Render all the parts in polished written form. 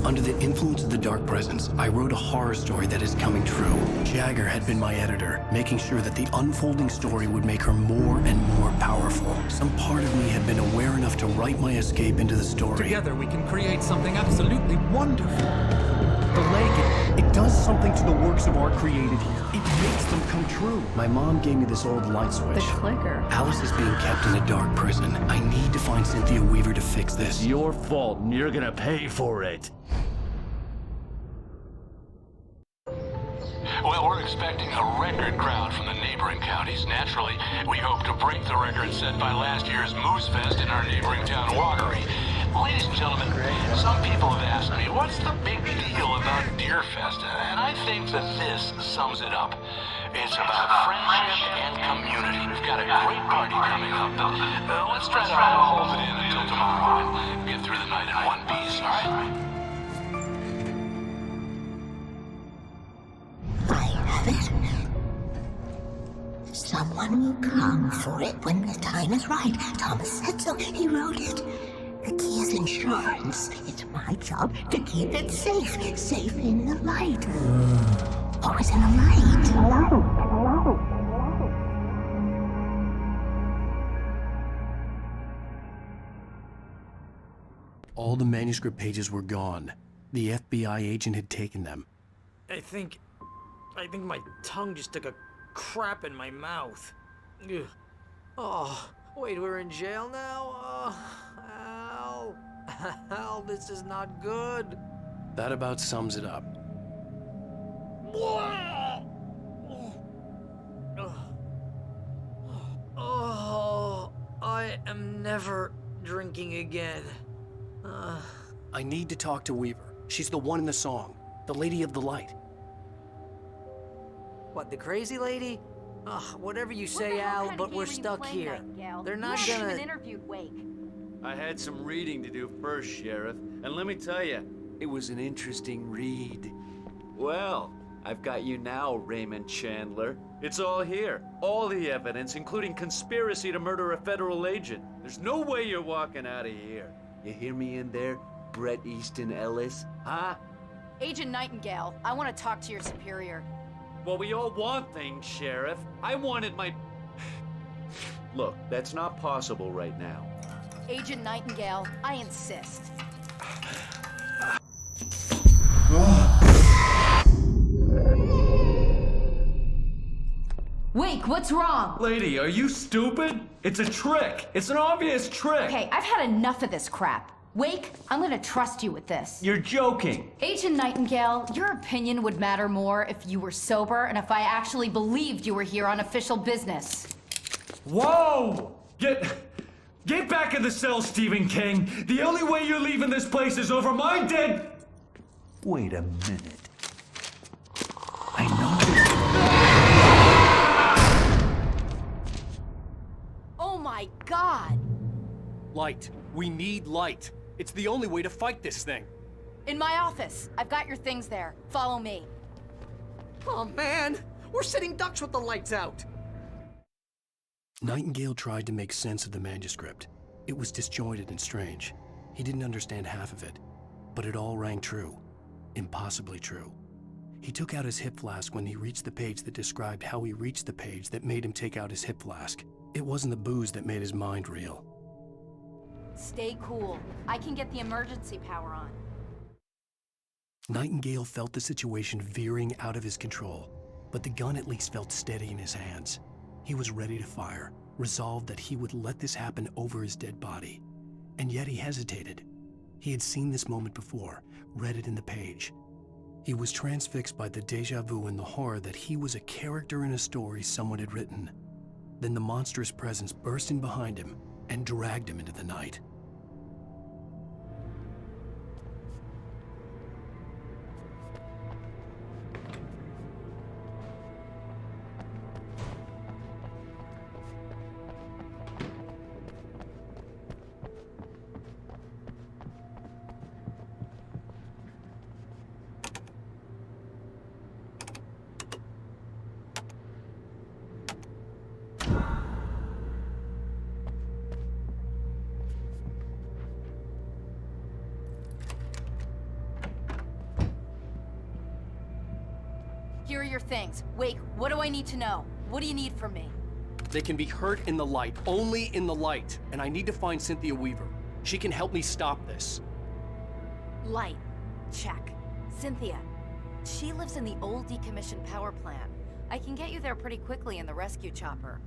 Under the influence of the dark presence, I wrote a horror story that is coming true. Jagger had been my editor, making sure that the unfolding story would make her more and more powerful. Some part of me had been aware enough to write my escape into the story. Together we can create something absolutely wonderful. The leg, it does something to the works of art created here. It makes them come true. My mom gave me this old light switch. The clicker. Alice is being kept in a dark prison. I need to find Cynthia Weaver to fix this. It's your fault, and you're gonna pay for it. Well, we're expecting a record crowd from the neighboring counties. Naturally, we hope to break the record set by last year's Moose Fest in our neighboring town, Watery. Ladies and gentlemen, some people have asked me, what's the big deal about Deer Fest? And I think that this sums it up. It's about friendship and community. We've got a great party coming up. Let's try to hold it in until tomorrow and get through the night in one piece, all right? I have it. Someone will come for it when the time is right. Thomas said so. He wrote it. The key is insurance. It's my job to keep it safe. Safe in the light. Always in the light. All the manuscript pages were gone. The FBI agent had taken them. I think my tongue just took a crap in my mouth. Ugh. Oh, wait, we're in jail now? Al. Al, this is not good. That about sums it up. Oh, I am never drinking again. I need to talk to Weaver. She's the one in the song. The Lady of the Light. What, the crazy lady? Whatever you say, Al, but we're stuck here. They're not gonna... even interviewed Wake. I had some reading to do first, Sheriff, and let me tell you, it was an interesting read. Well, I've got you now, Raymond Chandler. It's all here. All the evidence, including conspiracy to murder a federal agent. There's no way you're walking out of here. You hear me in there, Bret Easton Ellis? Huh? Agent Nightingale, I want to talk to your superior. Well, we all want things, Sheriff. I wanted my... Look, that's not possible right now. Agent Nightingale, I insist. Wake, what's wrong? Lady, are you stupid? It's a trick. It's an obvious trick. Okay, I've had enough of this crap. Wake, I'm gonna trust you with this. You're joking. Agent Nightingale, your opinion would matter more if you were sober and if I actually believed you were here on official business. Whoa! Get back in the cell, Stephen King. The only way you're leaving this place is over my dead... Wait a minute. I know... Oh my God! Light. We need light. It's the only way to fight this thing. In my office. I've got your things there. Follow me. Oh man, we're sitting ducks with the lights out. Nightingale tried to make sense of the manuscript. It was disjointed and strange. He didn't understand half of it, but it all rang true. Impossibly true. He took out his hip flask when he reached the page that described how he reached the page that made him take out his hip flask. It wasn't the booze that made his mind reel. Stay cool. I can get the emergency power on. Nightingale felt the situation veering out of his control, but the gun at least felt steady in his hands. He was ready to fire, resolved that he would let this happen over his dead body. And yet he hesitated. He had seen this moment before, read it in the page. He was transfixed by the déjà vu and the horror that he was a character in a story someone had written. Then the monstrous presence burst in behind him and dragged him into the night. Here are your things. Wake, what do I need to know? What do you need from me? They can be hurt in the light, only in the light. And I need to find Cynthia Weaver. She can help me stop this. Light. Check. Cynthia. She lives in the old decommissioned power plant. I can get you there pretty quickly in the rescue chopper.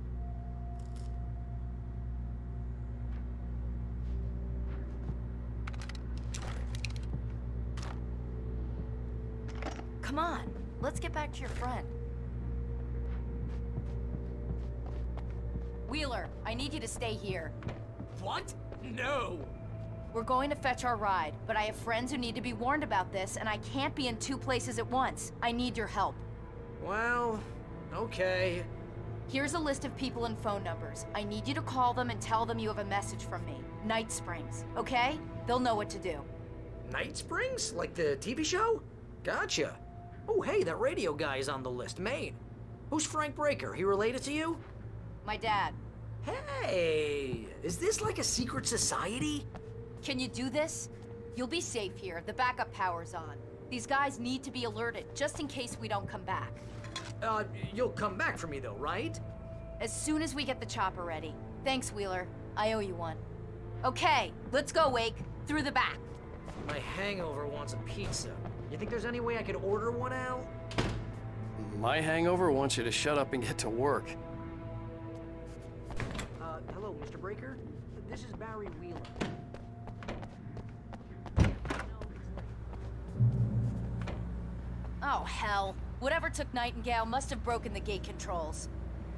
Come on, let's get back to your friend. Wheeler, I need you to stay here. What? No! We're going to fetch our ride, but I have friends who need to be warned about this, and I can't be in 2 places at once. I need your help. Well, okay. Here's a list of people and phone numbers. I need you to call them and tell them you have a message from me. Night Springs, okay? They'll know what to do. Night Springs? Like the TV show? Gotcha. Oh, hey, that radio guy is on the list, Maine. Who's Frank Breaker? He related to you? My dad. Hey, is this like a secret society? Can you do this? You'll be safe here. The backup power's on. These guys need to be alerted, just in case we don't come back. You'll come back for me though, right? As soon as we get the chopper ready. Thanks, Wheeler. I owe you one. Okay, let's go, Wake. Through the back. My hangover wants a pizza. You think there's any way I could order one, Al? My hangover wants you to shut up and get to work. Hello, Mr. Breaker? This is Barry Wheeler. Oh, hell. Whatever took Nightingale must have broken the gate controls.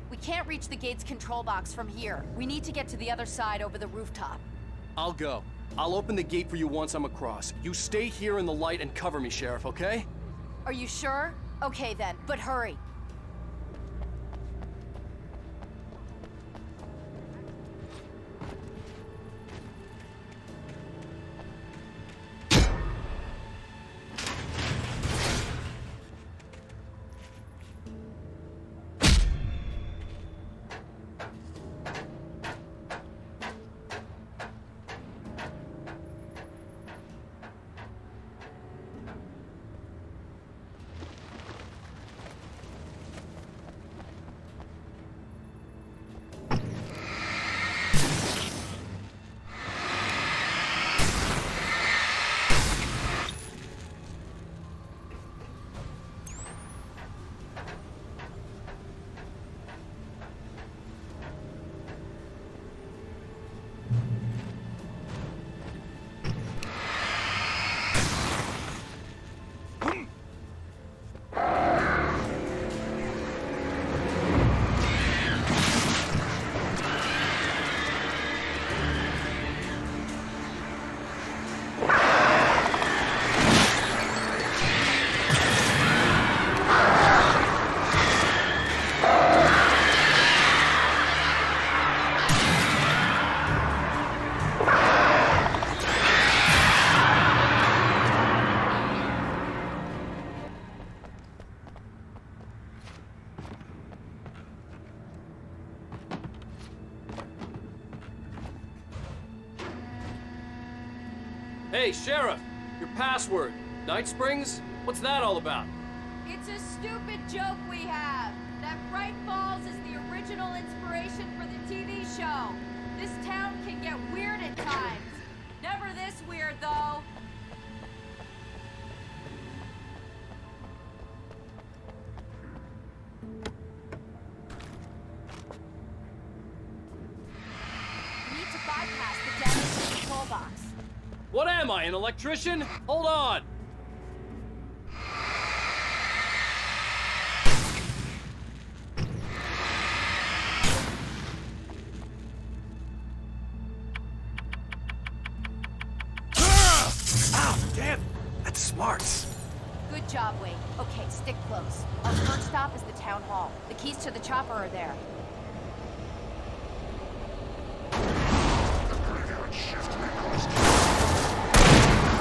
We can't reach the gate's control box from here. We need to get to the other side over the rooftop. I'll go. I'll open the gate for you once I'm across. You stay here in the light and cover me, Sheriff, okay? Are you sure? Okay then, but hurry. Hey, Sheriff! Your password. Night Springs? What's that all about? It's a stupid joke we have. That Bright Falls is the original inspiration for the TV show. This town can get weird at times. Never this weird, though. We need to bypass the damaged control box. What am I, an electrician? Hold on! Ow, damn! That's smart. Good job, Wade. Okay, stick close. Our first stop is the town hall. The keys to the chopper are there.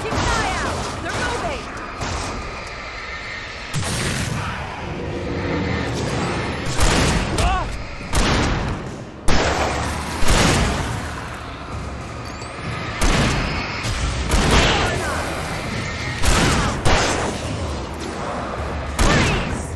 Keep an eye out! They're moving! Freeze!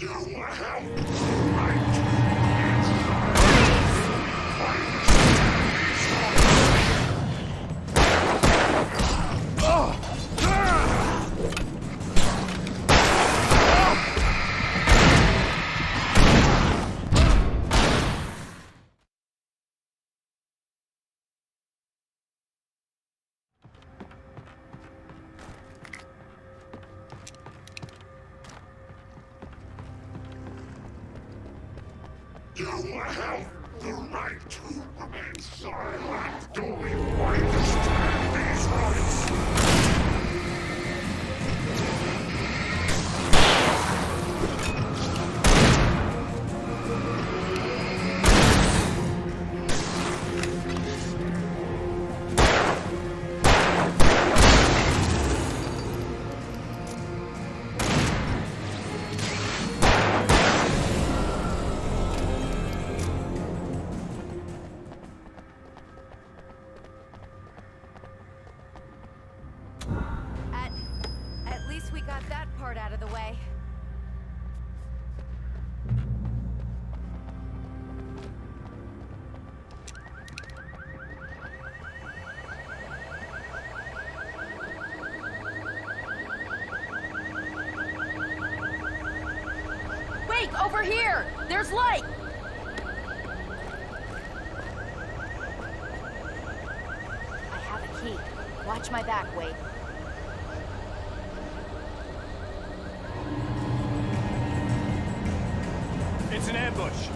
You have the right to remain silent. Do you understand these rights? At least we got that part out of the way. Wake, over here! There's light! I have a key. Watch my back, Wake. It's an ambush.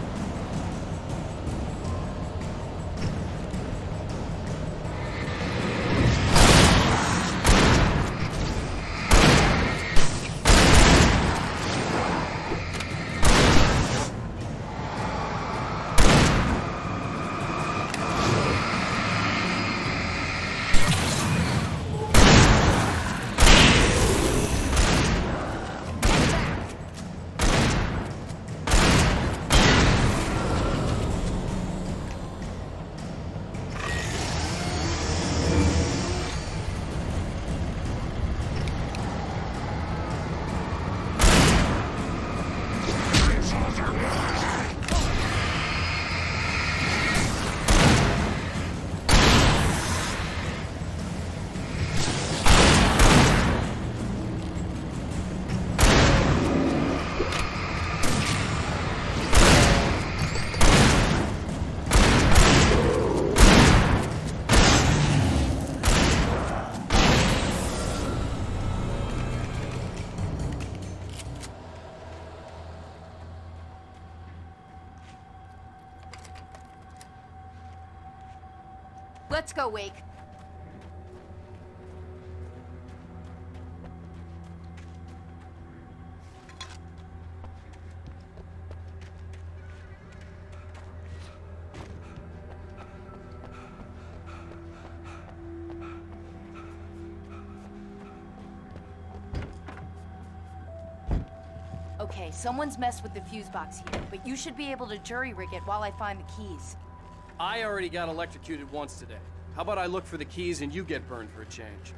Let's go, Wake. Okay, someone's messed with the fuse box here, but you should be able to jury-rig it while I find the keys. I already got electrocuted once today. How about I look for the keys and you get burned for a change?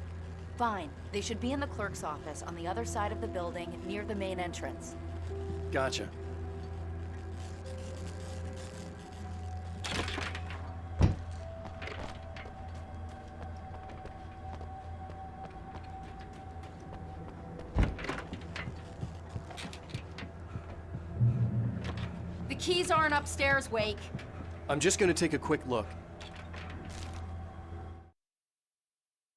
Fine. They should be in the clerk's office on the other side of the building, near the main entrance. Gotcha. The keys aren't upstairs, Wake. I'm just gonna take a quick look.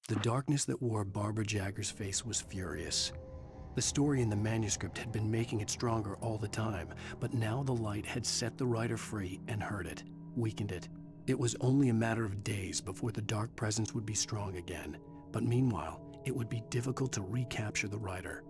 The darkness that wore Barbara Jagger's face was furious. The story in the manuscript had been making it stronger all the time, but now the light had set the writer free and hurt it, weakened it. It was only a matter of days before the dark presence would be strong again, but meanwhile, it would be difficult to recapture the writer.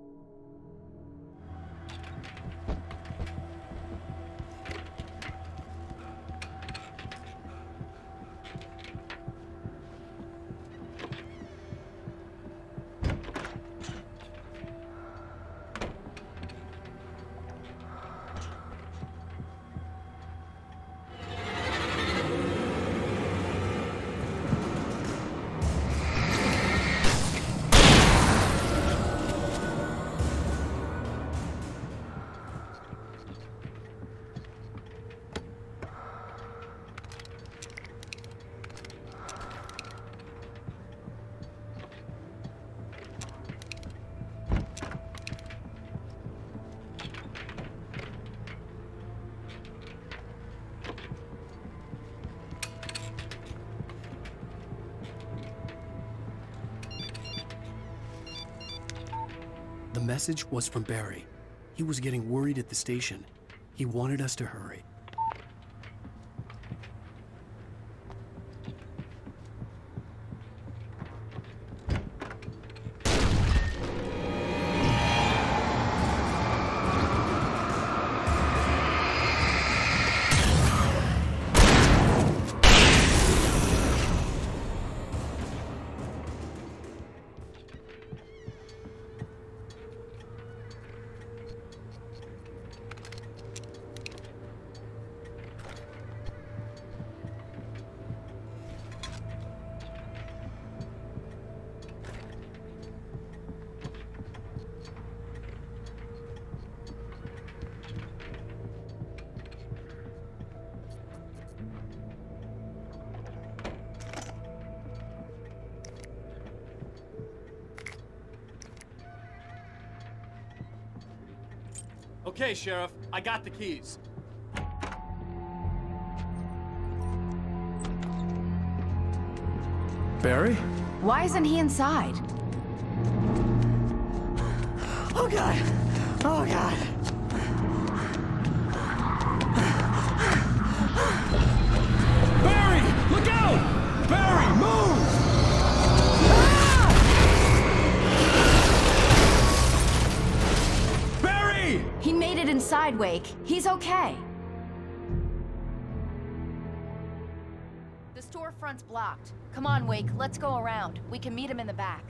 The message was from Barry. He was getting worried at the station. He wanted us to hurry. Okay, Sheriff, I got the keys. Barry? Why isn't he inside? Oh God! Oh God! Barry! Look out! Barry, move! Barry! He made it inside, Wake. He's okay. The storefront's blocked. Come on, Wake, let's go around. We can meet him in the back.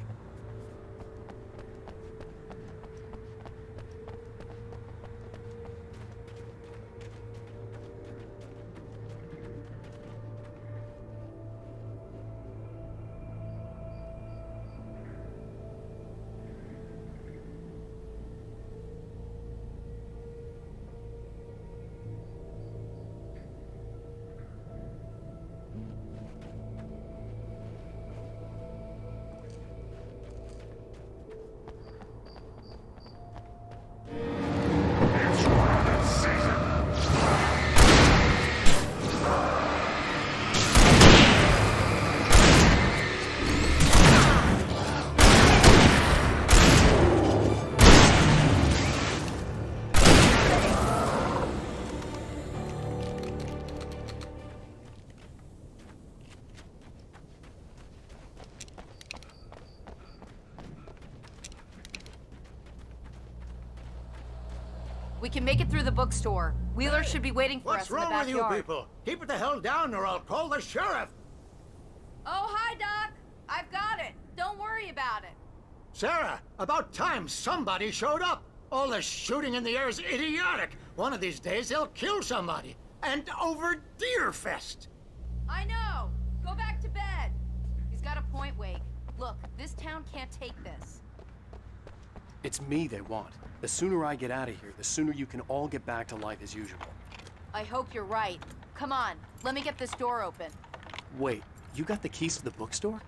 We can make it through the bookstore. Wheeler should be waiting for us in the backyard. What's wrong with you people? Keep it the hell down or I'll call the sheriff! Oh, hi, Doc. I've got it. Don't worry about it. Sarah, about time somebody showed up! All this shooting in the air is idiotic! One of these days they'll kill somebody! And over Deerfest! I know. Go back to bed. He's got a point, Wake. Look, this town can't take this. It's me they want. The sooner I get out of here, the sooner you can all get back to life as usual. I hope you're right. Come on, let me get this door open. Wait, you got the keys to the bookstore?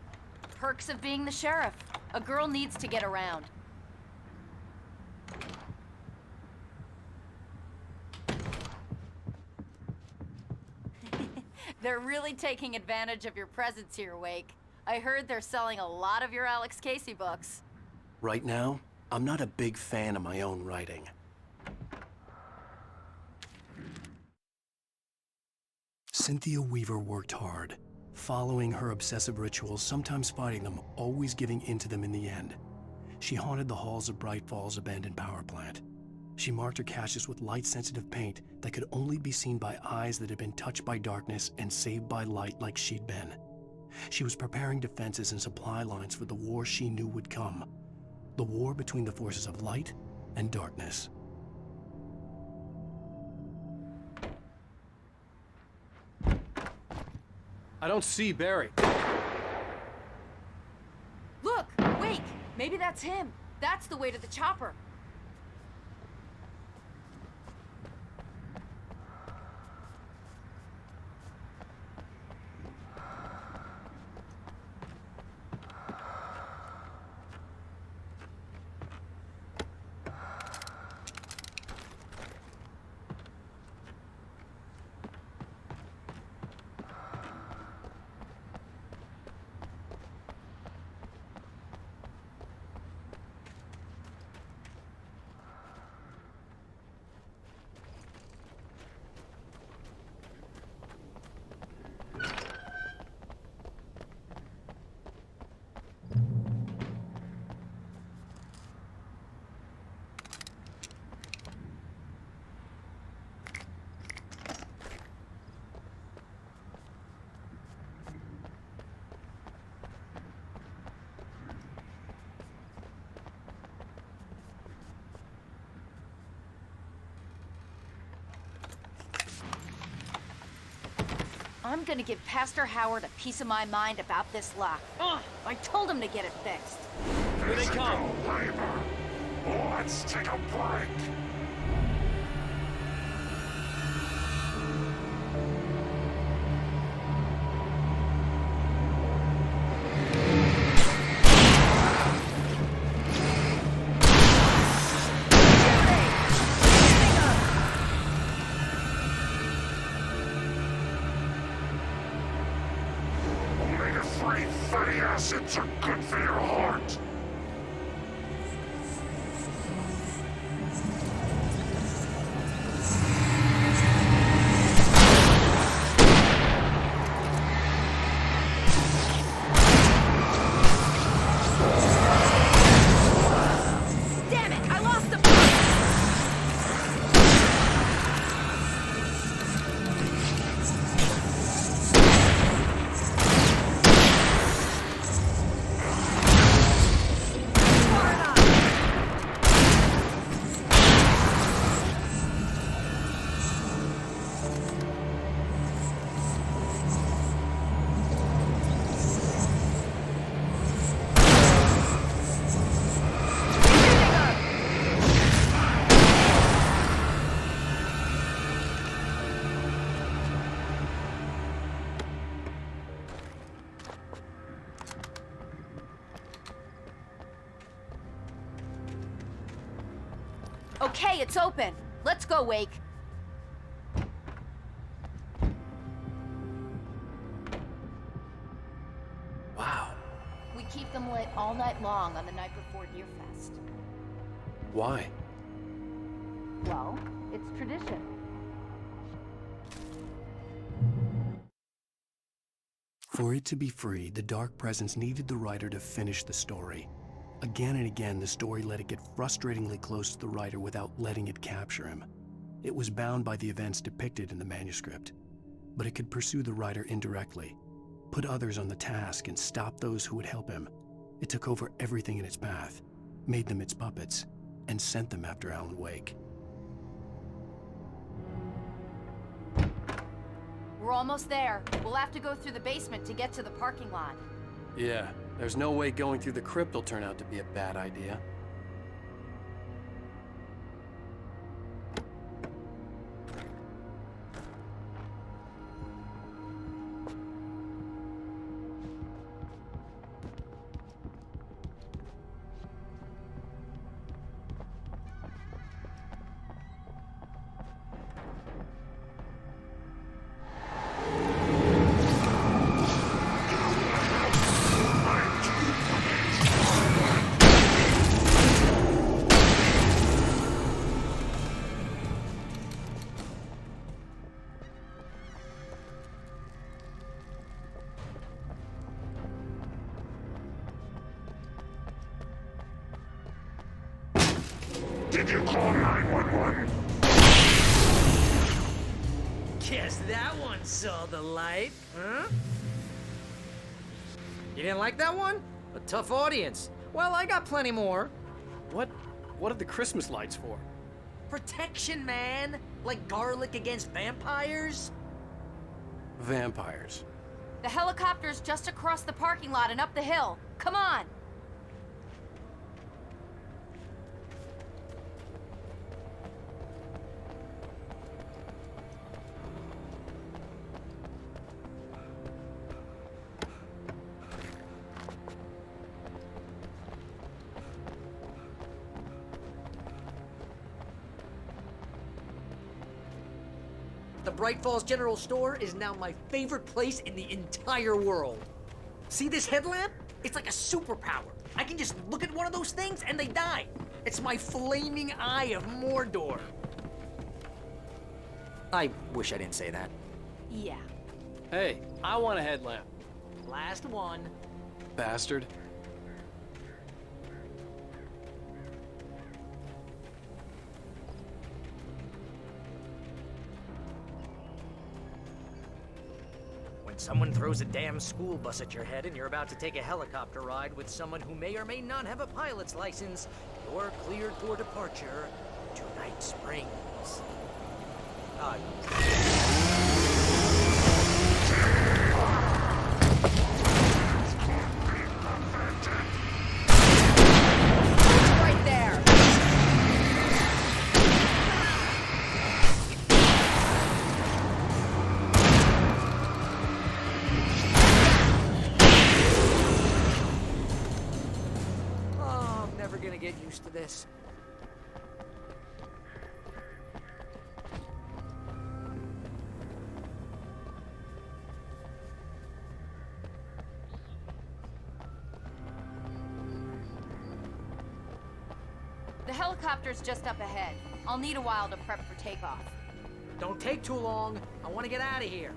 Perks of being the sheriff. A girl needs to get around. They're really taking advantage of your presence here, Wake. I heard they're selling a lot of your Alex Casey books. Right now, I'm not a big fan of my own writing. Cynthia Weaver worked hard, following her obsessive rituals, sometimes fighting them, always giving in to them in the end. She haunted the halls of Bright Falls' abandoned power plant. She marked her caches with light-sensitive paint that could only be seen by eyes that had been touched by darkness and saved by light like she'd been. She was preparing defenses and supply lines for the war she knew would come. The war between the forces of light and darkness. I don't see Barry. Look, Wake! Maybe that's him. That's the way to the chopper. I'm gonna give Pastor Howard a piece of my mind about this lock. Ugh, I told him to get it fixed. Here they come. Labor. Let's take a break. Omega-3 fatty acids are good for your heart. Damn it, I lost the... Okay, it's open. Let's go, Wake. Wow. We keep them lit all night long on the night before Deerfest. Why? Well, it's tradition. For it to be free, the Dark Presence needed the writer to finish the story. Again and again, the story let it get frustratingly close to the writer without letting it capture him. It was bound by the events depicted in the manuscript, but it could pursue the writer indirectly, put others on the task, and stop those who would help him. It took over everything in its path, made them its puppets, and sent them after Alan Wake. We're almost there. We'll have to go through the basement to get to the parking lot. Yeah, there's no way going through the crypt will turn out to be a bad idea. Did you call 911? Guess that one saw the light, huh? You didn't like that one? A tough audience. Well, I got plenty more. What are the Christmas lights for? Protection, man. Like garlic against vampires. Vampires. The helicopter's just across the parking lot and up the hill. Come on! The Bright Falls General Store is now my favorite place in the entire world. See this headlamp? It's like a superpower. I can just look at one of those things and they die. It's my flaming eye of Mordor. I wish I didn't say that. Yeah. Hey, I want a headlamp. Last one. Bastard. When someone throws a damn school bus at your head and you're about to take a helicopter ride with someone who may or may not have a pilot's license, you're cleared for departure to Night Springs. Right there. Oh, I'm never gonna get used to this. The helicopter's just up ahead. I'll need a while to prep for takeoff. Don't take too long. I want to get out of here.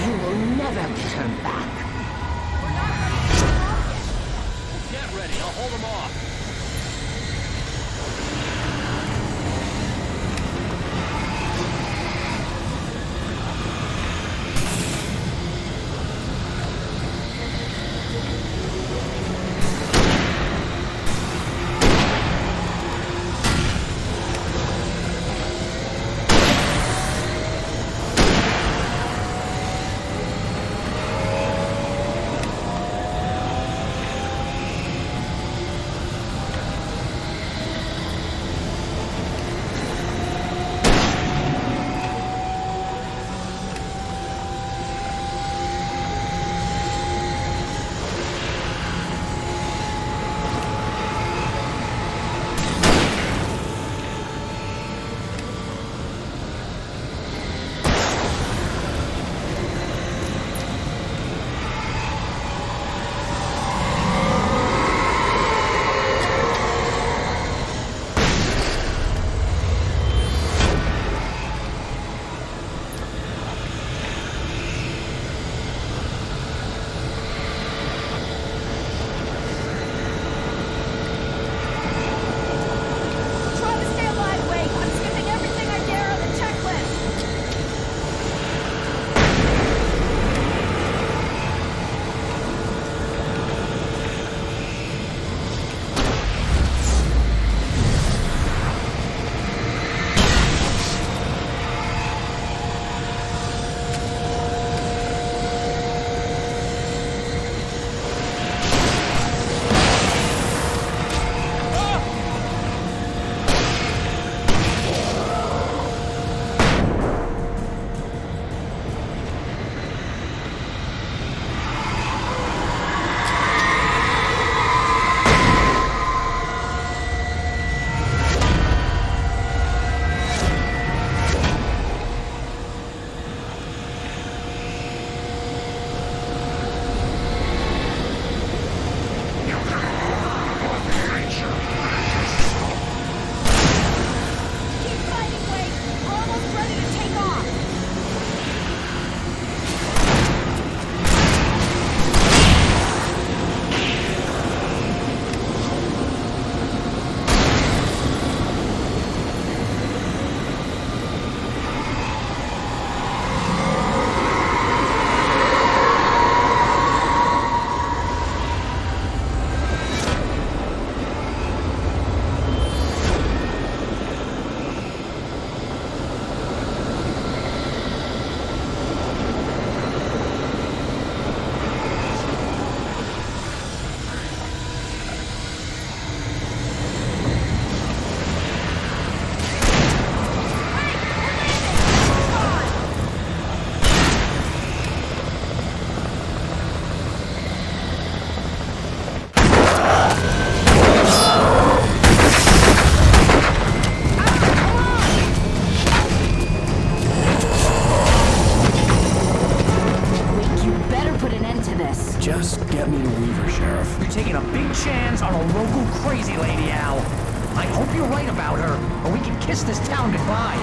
You will never turn back. Get ready, I'll hold them off. Try to stay alive, Wake. I'm skipping everything I dare on the checklist. Keep fighting, Wake. We're almost ready to take off. Wake, you better put an end to this. Just get me to Weaver, Sheriff. You're taking a big chance on a local crazy lady, Al. I hope you're right about her, or we can kiss this town goodbye.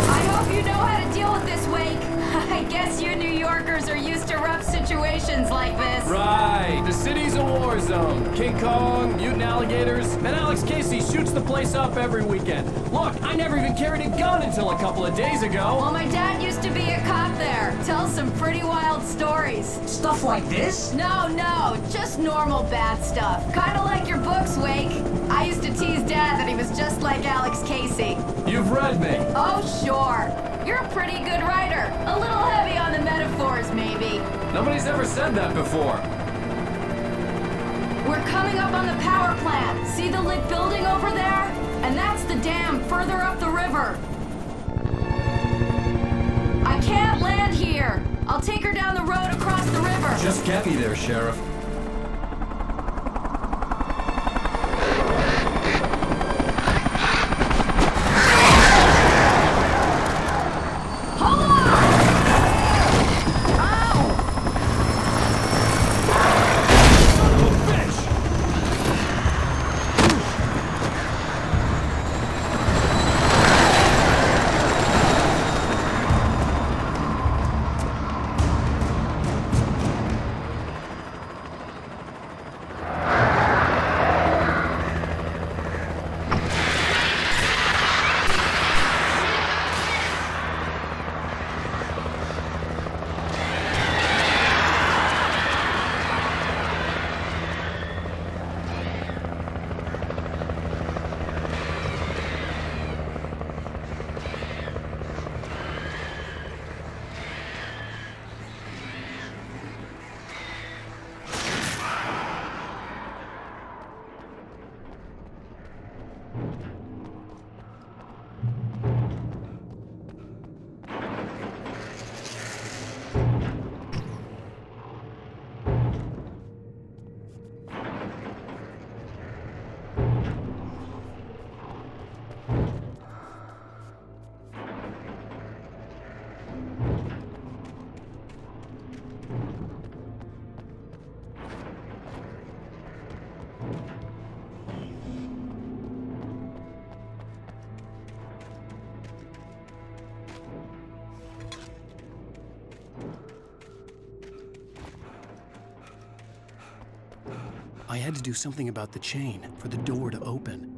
I hope you know how to deal with this, Wake. I guess you New Yorkers are used to rough situations like this. Right, the city's a war zone. King Kong, mutant alligators, and Alex Casey shoots the place up every weekend. Look, I never even carried a gun until a couple of days ago. Well, my dad used to be a cop there. Tells some pretty wild stories. Stuff like this? No, just normal bad stuff. Kinda like your books, Wake. I used to tease Dad that he was just like Alex Casey. You've read me. Oh, sure. You're a pretty good writer. A little heavy on the metaphors, maybe. Nobody's ever said that before. We're coming up on the power plant. See the lit building over there? And that's the dam further up the river. I can't land here. I'll take her down the road across the river. Just get me there, Sheriff. Hold on! I had to do something about the chain for the door to open.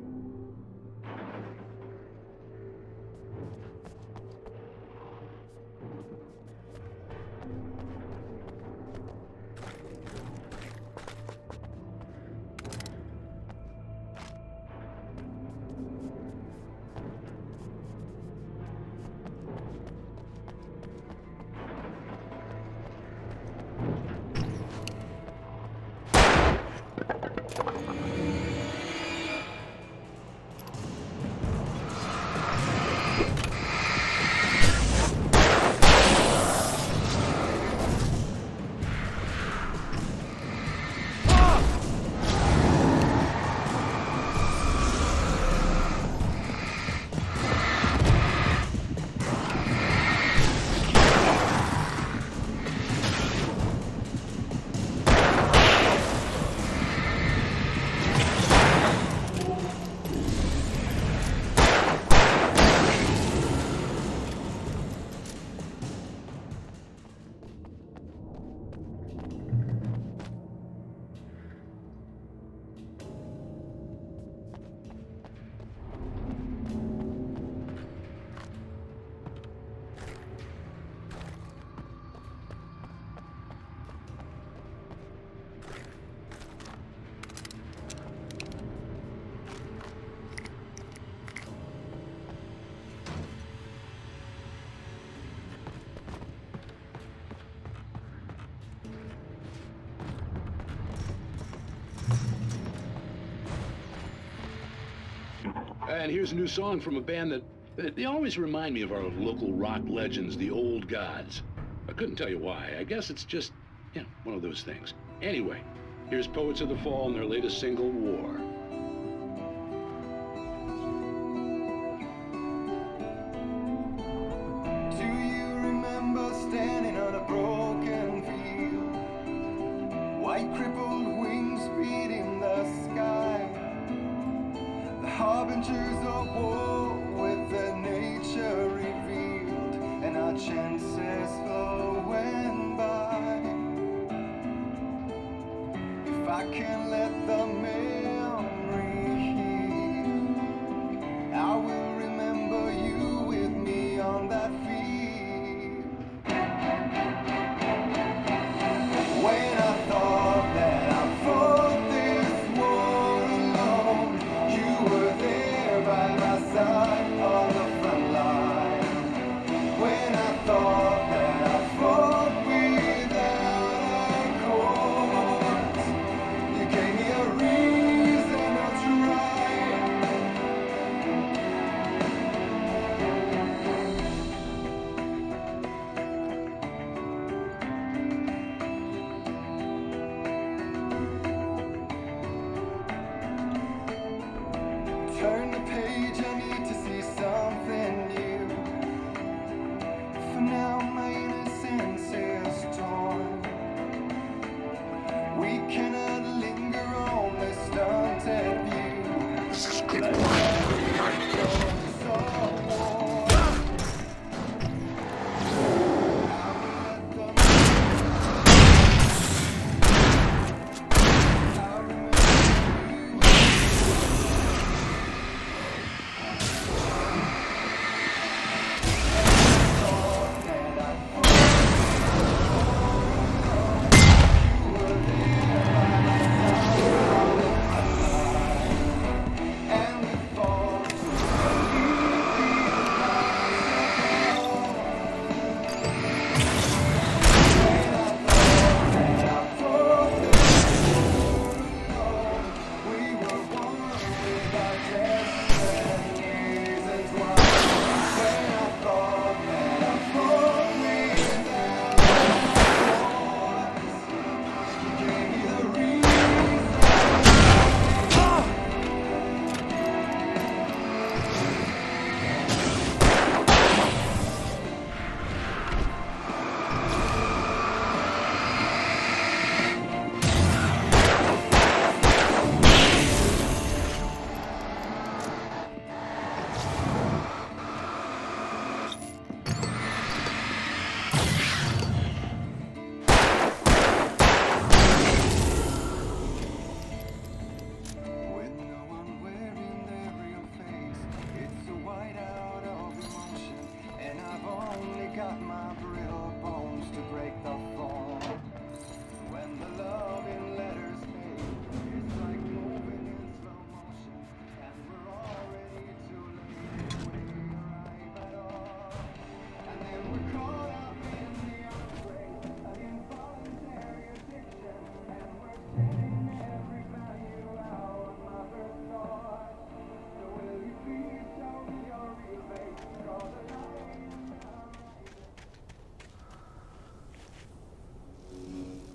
And here's a new song from a band that they always remind me of our local rock legends, the Old Gods. I couldn't tell you why. I guess it's just, one of those things. Anyway, here's Poets of the Fall and their latest single, War. on a broken field. White crippled wings beating the sky. The harbingers of war with their nature revealed, and our chances flowing by. If I can let the memory heal, I will remember you with me on that field. When I thought that I fought this war alone, you were there by my side on the front line. When I thought that I fought without a cause, you gave me a reason to try. Turn the page, I need to see something new. For now my innocence is torn. We cannot linger on this stunted view. This is good.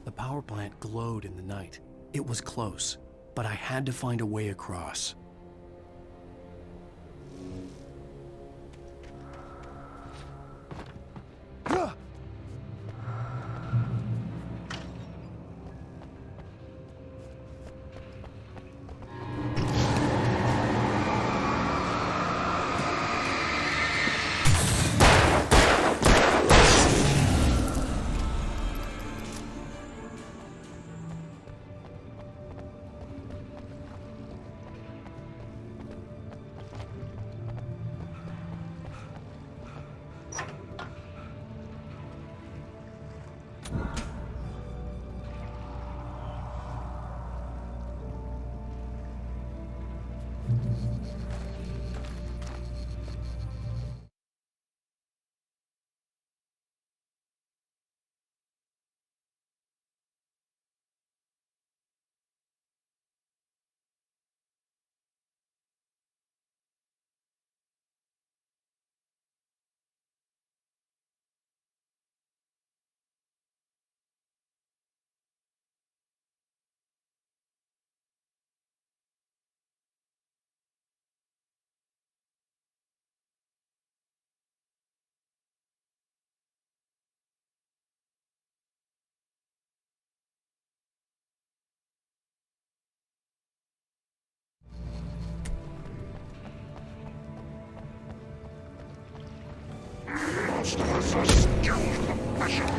The power plant glowed in the night. It was close, but I had to find a way across. for skilled professionals.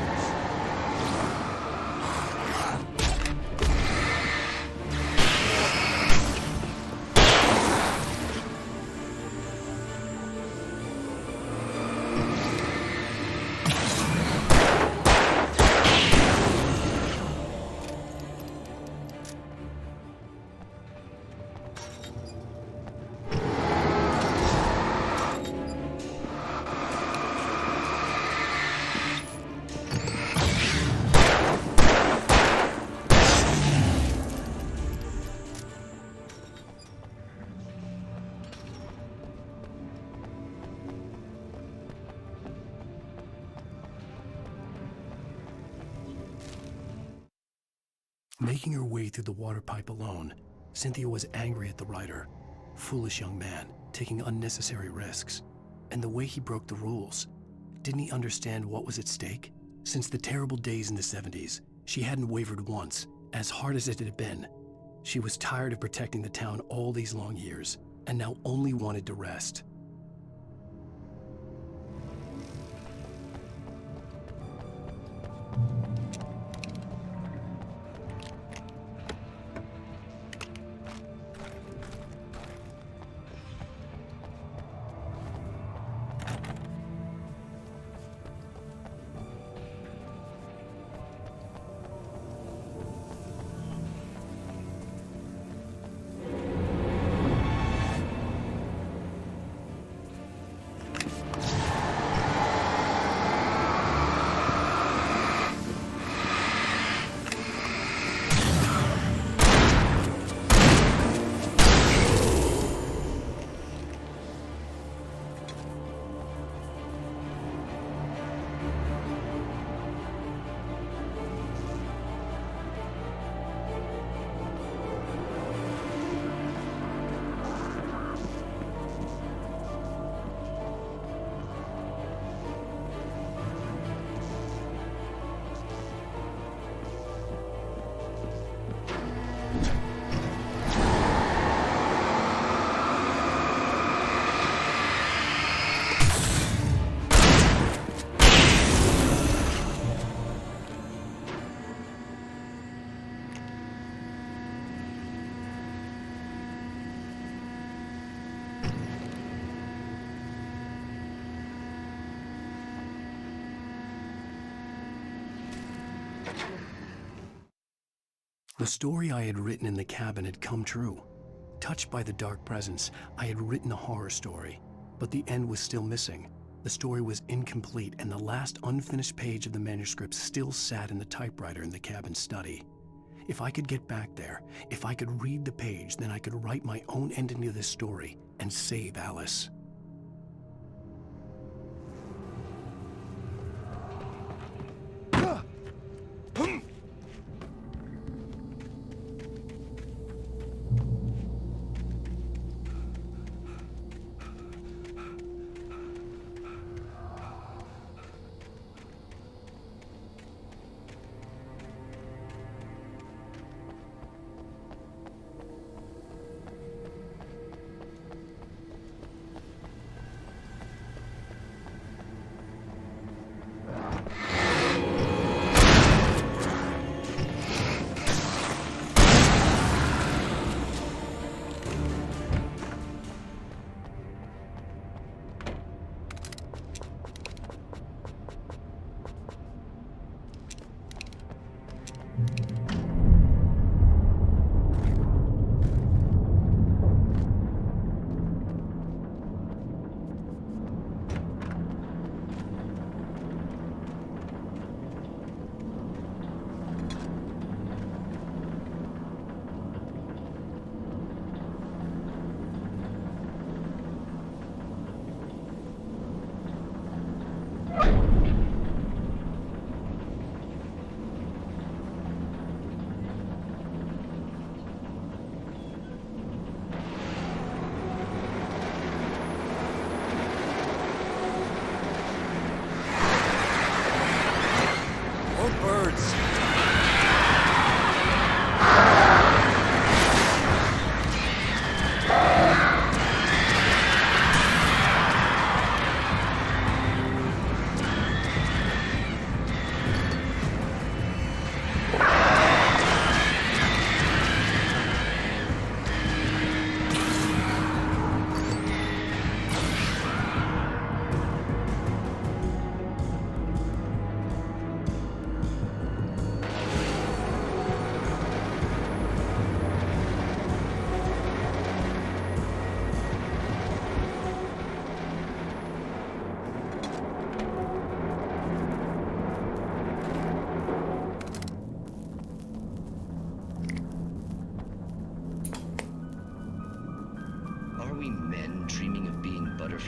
Making her way through the water pipe alone, Cynthia was angry at the writer. Foolish young man, taking unnecessary risks. And the way he broke the rules. Didn't he understand what was at stake? Since the terrible days in the 70s, she hadn't wavered once, as hard as it had been. She was tired of protecting the town all these long years, and now only wanted to rest. The story I had written in the cabin had come true. Touched by the dark presence, I had written a horror story, but the end was still missing. The story was incomplete, and the last unfinished page of the manuscript still sat in the typewriter in the cabin study. If I could get back there, if I could read the page, then I could write my own ending to this story and save Alice.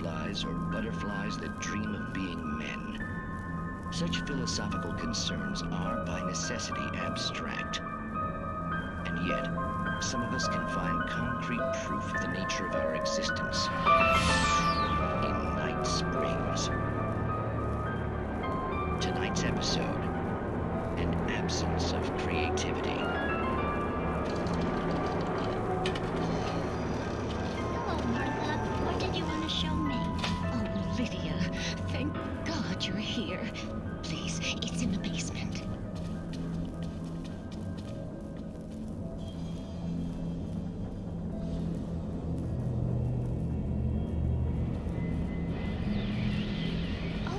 dragonflies or butterflies that dream of being men. Such philosophical concerns are by necessity abstract. And yet, some of us can find concrete proof of the nature of our existence in Night Springs. Tonight's episode, an absence of creativity. Hello, Martha. What did you want to show me? Oh, Lydia, thank God you're here. Please, it's in the basement. Oh,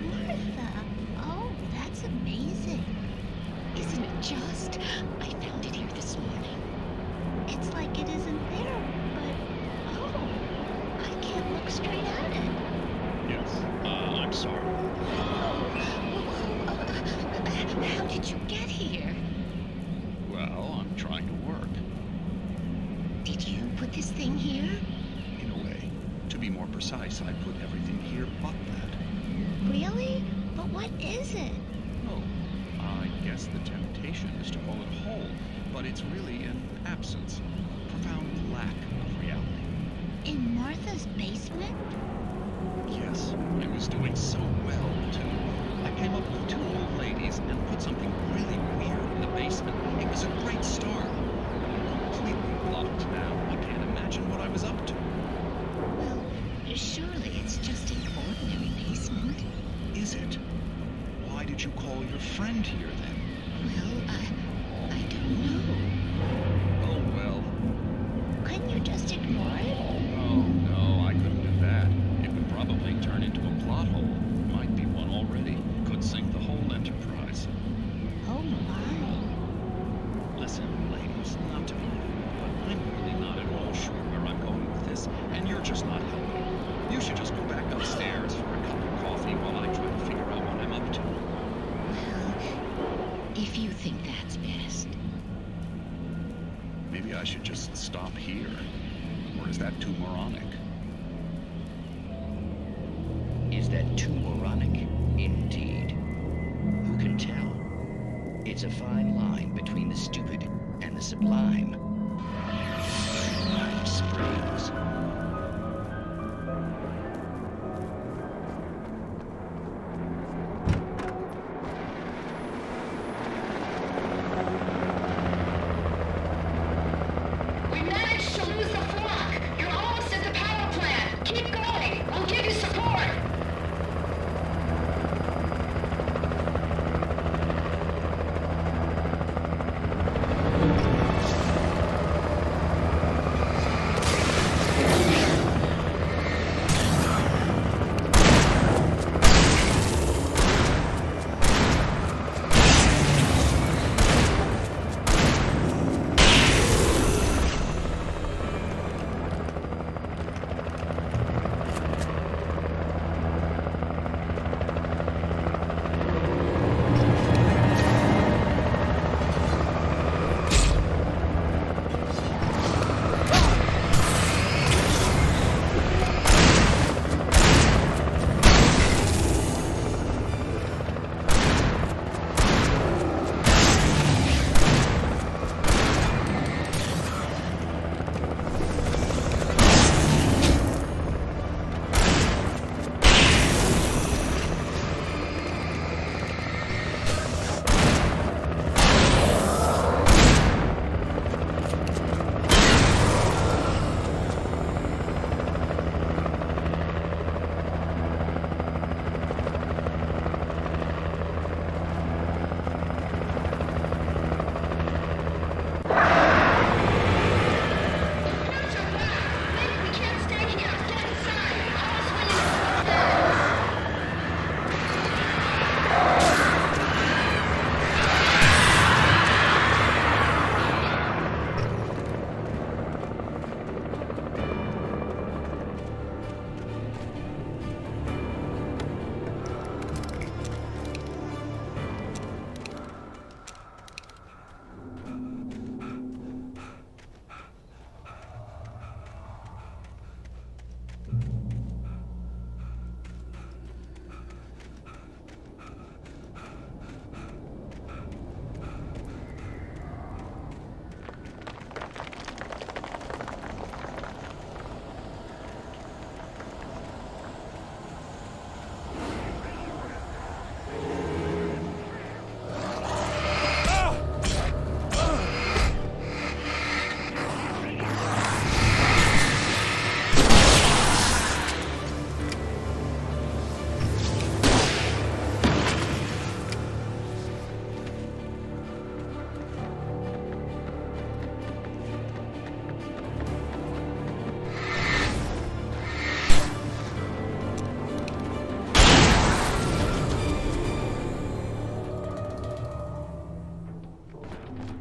Martha. Oh, that's amazing. Isn't it just? I found it here this morning. It's like it isn't there, but oh, I can't look straight at it. Yes, I'm sorry. How did you get here? Well, I'm trying to work. Did you put this thing here? In a way. To be more precise, I put everything here but that. Really? But what is it? Oh, I guess the temptation is to call it a hole, but it's really an absence, a profound lack of reality. In Martha's basement? Yes, I was doing so well, too. I came up with 2 old ladies and put something really weird in the basement. It was a great start. I'm completely blocked now. I can't imagine what I was up to. Well, surely it's just an ordinary basement. Is it? Why did you call your friend here, then? Well, I don't know. Oh, well. Couldn't you just ignore it? Oh, no, I couldn't do that. It would probably turn into a plot hole. Might be one already. Could sink the whole enterprise. Oh, my. Listen, ladies, not to be rude, but I'm really not at all sure where I'm going with this, and you're just not helping. You should just go back upstairs for a cup of coffee while I try to figure out what I'm up to. Well, if you think that's best. Maybe I should just stop here. Or is that too moronic? Is that too moronic? Indeed. Who can tell? It's a fine line between the stupid and the sublime. Night Springs. We managed to lose the flock. You're almost at the power plant. Keep going. We'll give you support.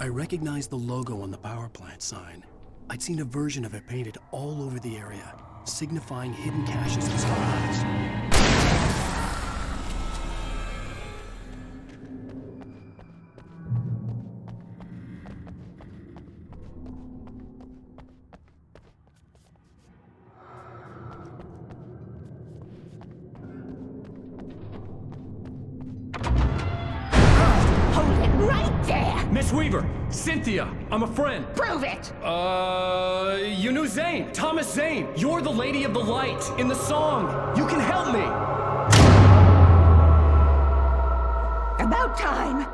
I recognized the logo on the power plant sign. I'd seen a version of it painted all over the area, signifying hidden caches and supplies. Hold it right there! Miss Weaver! Cynthia! I'm a friend! Prove it! You knew Zane! Thomas Zane! You're the Lady of the Light in the song! You can help me! About time!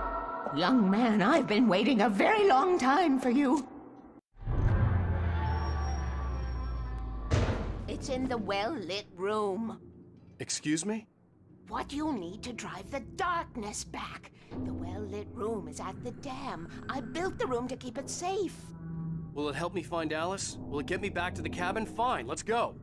Young man, I've been waiting a very long time for you. It's in the well-lit room. Excuse me? What you need to drive the darkness back. The well-lit room is at the dam. I built the room to keep it safe. Will it help me find Alice? Will it get me back to the cabin? Fine, let's go.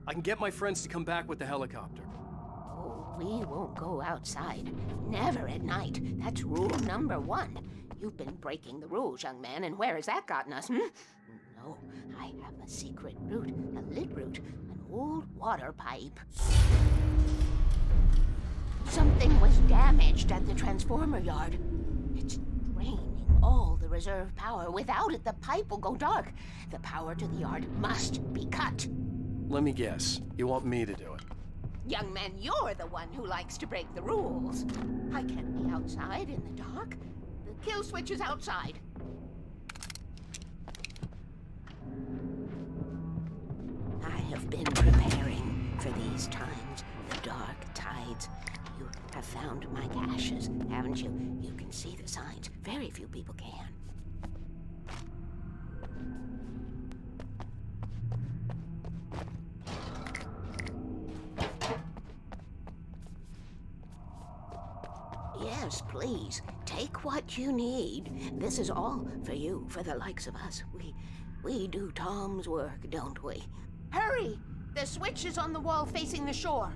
I can get my friends to come back with the helicopter. Oh, we won't go outside. Never at night. That's rule number 1. You've been breaking the rules, young man, and where has that gotten us, No, I have a secret route, a lit route, an old water pipe. Something was damaged at the transformer yard. It's draining all the reserve power. Without it, the pipe will go dark. The power to the yard must be cut. Let me guess. You want me to do it? Young man, you're the one who likes to break the rules. I can't be outside in the dark. The kill switch is outside. I have been preparing for these times, the dark tides. You have found my caches, haven't you? You can see the signs. Very few people can. Yes, please. Take what you need. This is all for you, for the likes of us. We do Tom's work, don't we? Hurry! The switch is on the wall facing the shore.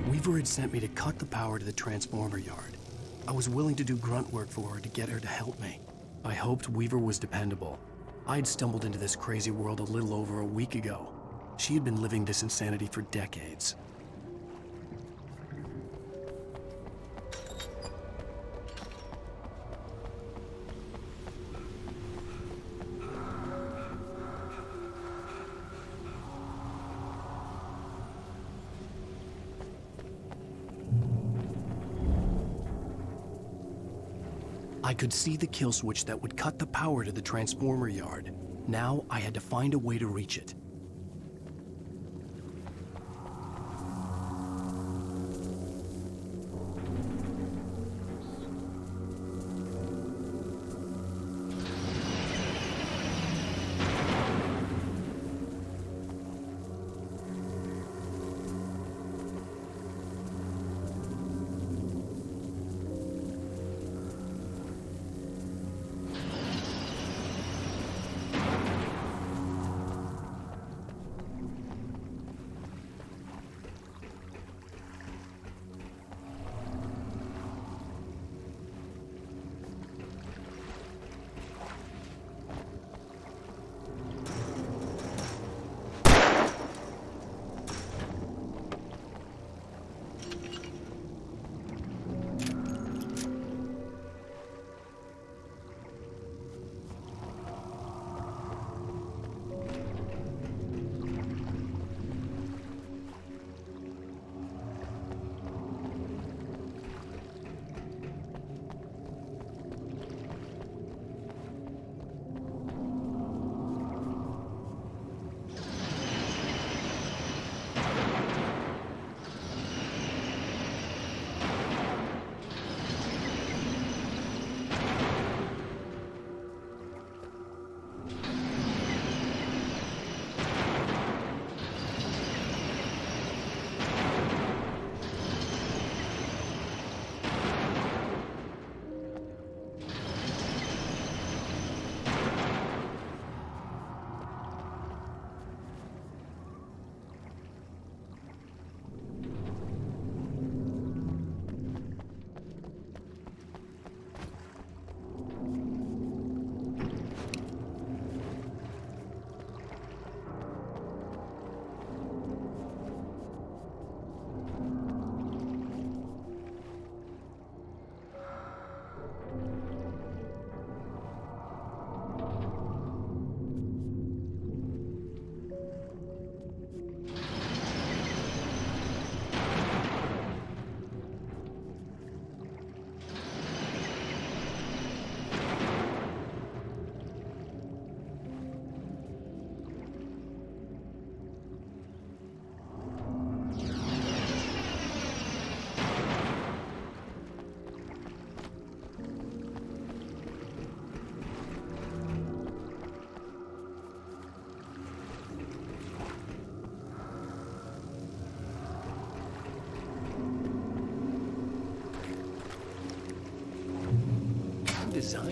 Weaver had sent me to cut the power to the transformer yard. I was willing to do grunt work for her to get her to help me. I hoped Weaver was dependable. I'd stumbled into this crazy world a little over a week ago. She had been living this insanity for decades. I could see the kill switch that would cut the power to the transformer yard. Now I had to find a way to reach it.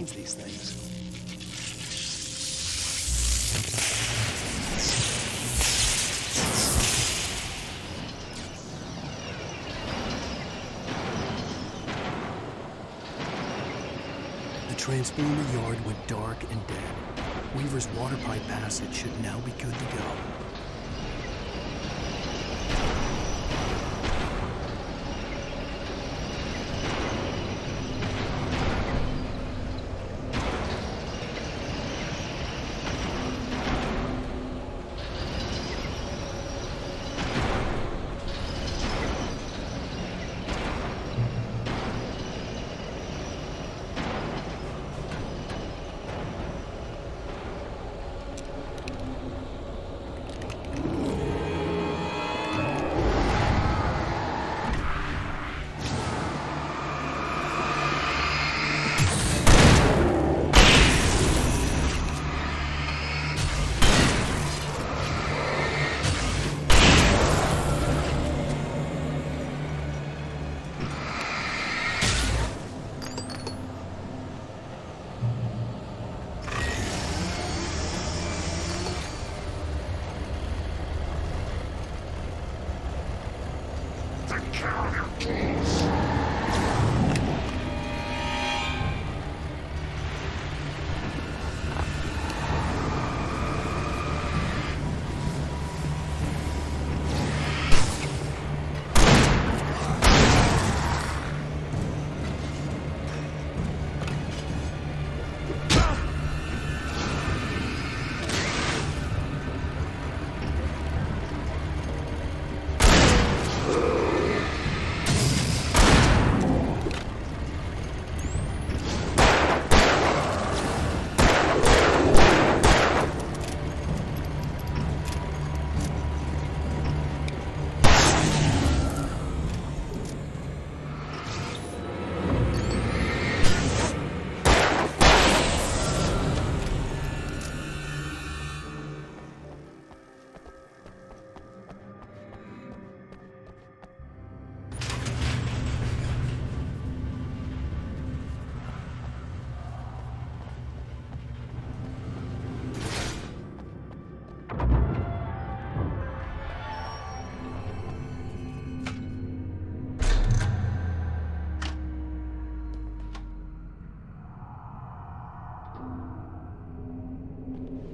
arrange these things. The transformer yard went dark and dead. Weaver's water pipe passage should now be good to go.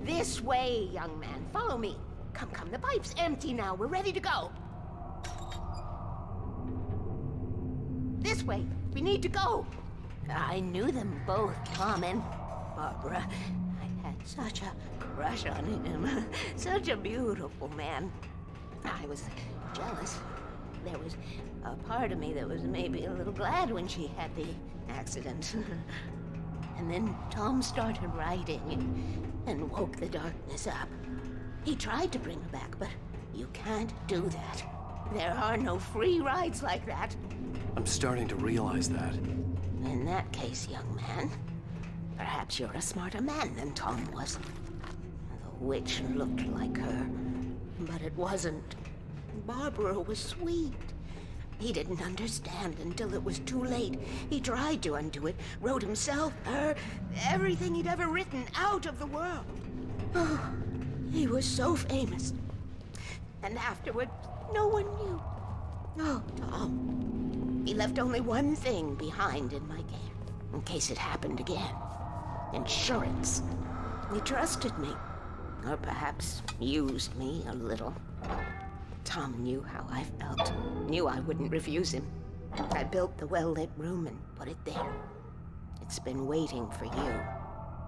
This way, young man. Follow me. Come, come. The pipe's empty now. We're ready to go. This way. We need to go. I knew them both, Tom and Barbara. I had such a crush on him. Such a beautiful man. I was jealous. There was a part of me that was maybe a little glad when she had the accident. And then Tom started writing and woke the darkness up. He tried to bring her back, but you can't do that. There are no free rides like that. I'm starting to realize that. In that case, young man, perhaps you're a smarter man than Tom was. The witch looked like her, but it wasn't. Barbara was sweet. He didn't understand until it was too late. He tried to undo it, wrote himself, her, everything he'd ever written out of the world. Oh, he was so famous. And afterward, no one knew. Oh, Tom. He left only one thing behind in my care, in case it happened again. Insurance. He trusted me. Or perhaps used me a little. Tom knew how I felt. Knew I wouldn't refuse him. I built the well-lit room and put it there. It's been waiting for you.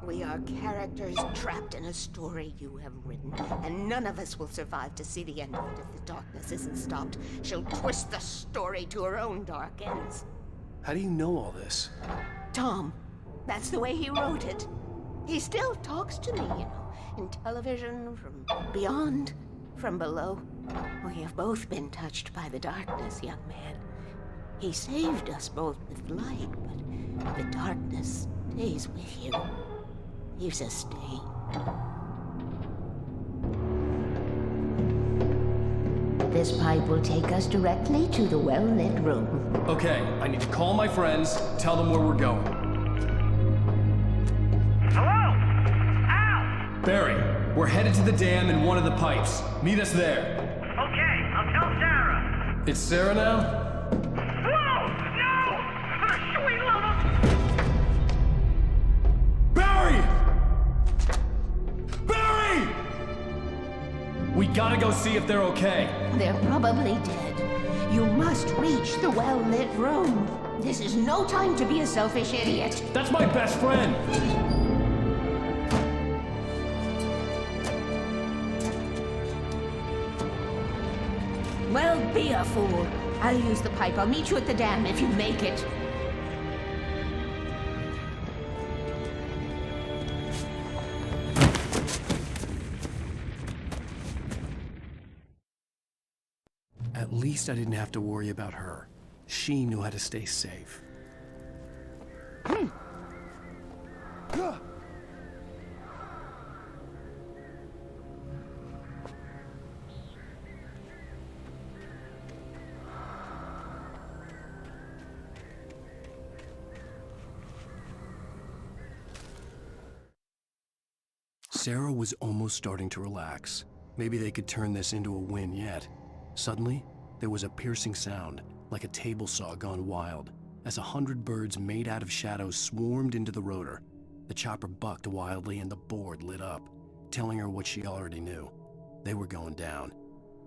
We are characters trapped in a story you have written, and none of us will survive to see the end of it if the darkness isn't stopped. She'll twist the story to her own dark ends. How do you know all this? Tom, that's the way he wrote it. He still talks to me, you know, in television, from beyond, from below. We have both been touched by the darkness, young man. He saved us both with light, but the darkness stays with you. Leaves a stain. This pipe will take us directly to the well-lit room. Okay, I need to call my friends, tell them where we're going. Barry, we're headed to the dam in one of the pipes. Meet us there. Okay, I'll tell Sarah. It's Sarah now? Whoa! No! For the sweet love of... Barry! Barry! We gotta go see if they're okay. They're probably dead. You must reach the well-lit room. This is no time to be a selfish idiot. That's my best friend! Well, be a fool. I'll use the pipe. I'll meet you at the dam if you make it. At least I didn't have to worry about her. She knew how to stay safe. Sarah was almost starting to relax. Maybe they could turn this into a win yet. Suddenly, there was a piercing sound, like a table saw gone wild, as 100 birds made out of shadows swarmed into the rotor. The chopper bucked wildly and the board lit up, telling her what she already knew. They were going down.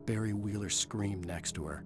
Barry Wheeler screamed next to her.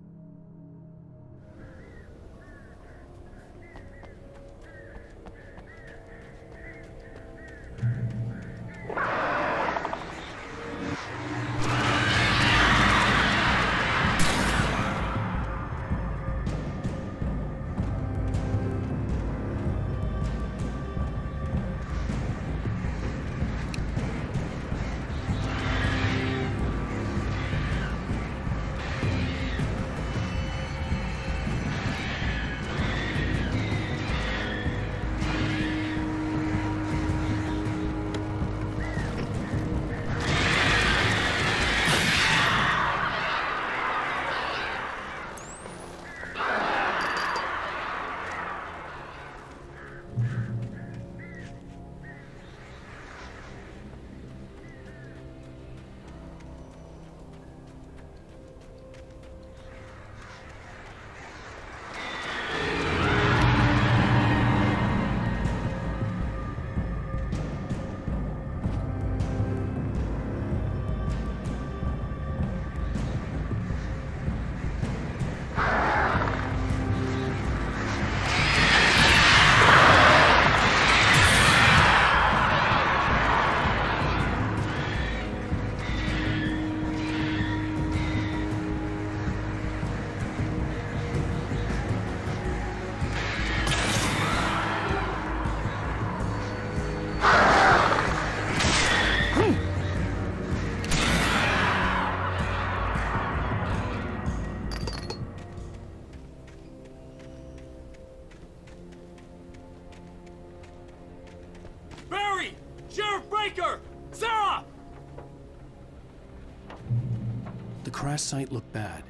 The crash site looked bad,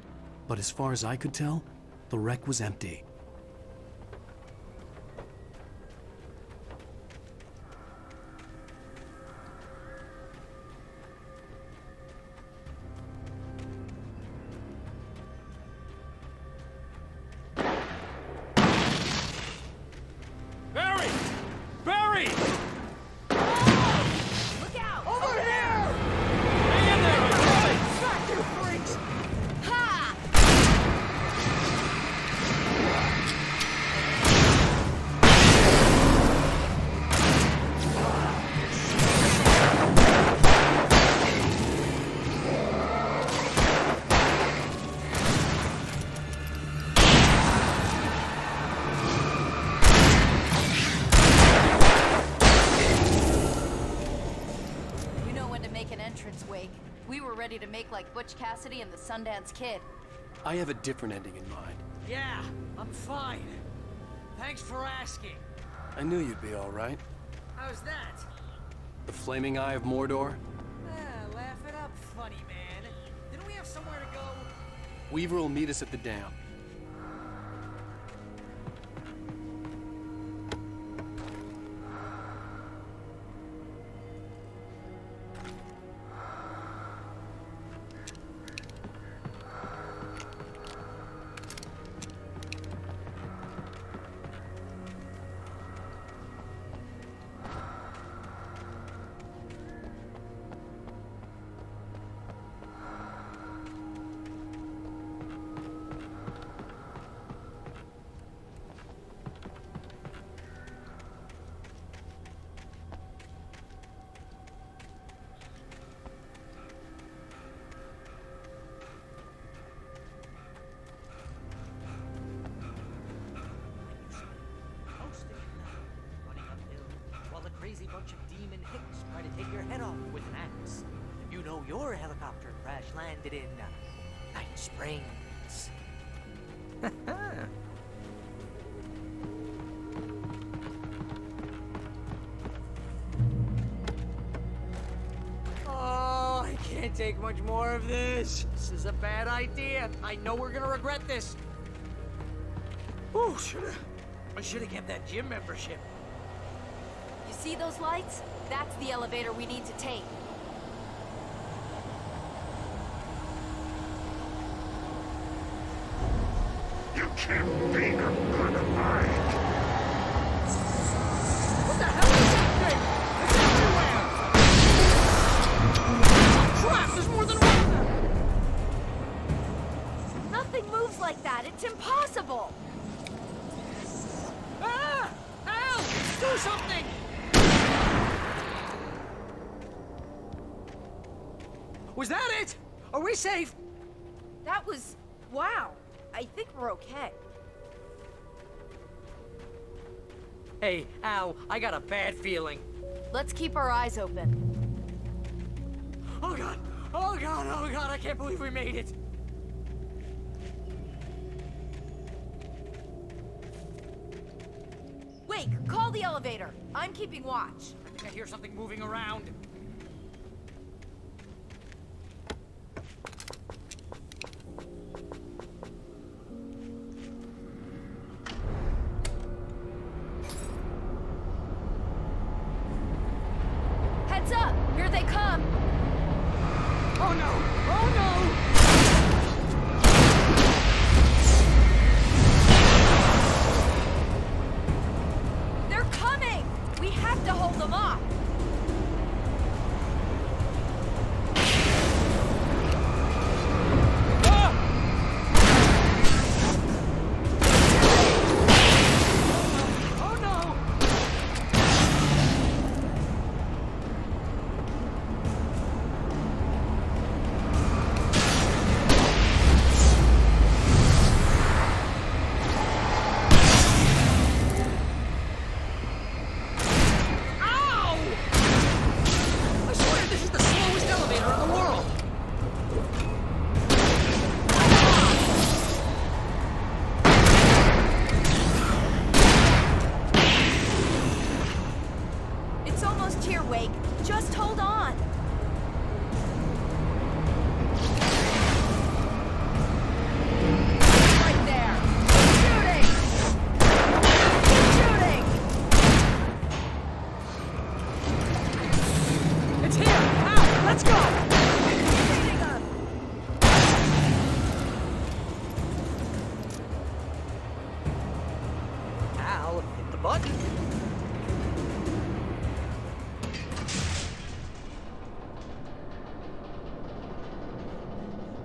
but as far as I could tell, the wreck was empty. Barry! Barry! Look out! Over here! Hang in there, I'm coming! Tractor freaks! Ha! You know when to make an entrance, Wake. We were ready to make like Butch Cassidy and the Sundance Kid. I have a different ending in mind. Yeah, I'm fine. Thanks for asking. I knew you'd be all right. How's that? The flaming eye of Mordor? Laugh it up, funny man. Didn't we have somewhere to go? Weaver will meet us at the dam. Springs. You know your helicopter crash landed in Night Springs. Oh, I can't take much more of this. This is a bad idea. I know we're gonna regret this. Oh, I should have kept that gym membership. You see those lights? That's the elevator we need to take. You can't be a good mind. What the hell is that thing? It's everywhere! Crap, there's more than one of them! Nothing moves like that. It's impossible. Ah! Al! Do something! Was that it? Are we safe? That was... wow. I think we're okay. Hey, Al, I got a bad feeling. Let's keep our eyes open. Oh god! Oh god! Oh god! I can't believe we made it! Wake, call the elevator. I'm keeping watch. I think I hear something moving around. Heads up! Here they come! Oh no! Oh no! They're coming! We have to hold them off! Oh no! Ow! I swear this is the slowest elevator in the world! It's almost here, Wake. Just hold on. Right there. Shooting! Keep shooting! It's here! Al, let's go! Shooting them! Al, hit the button.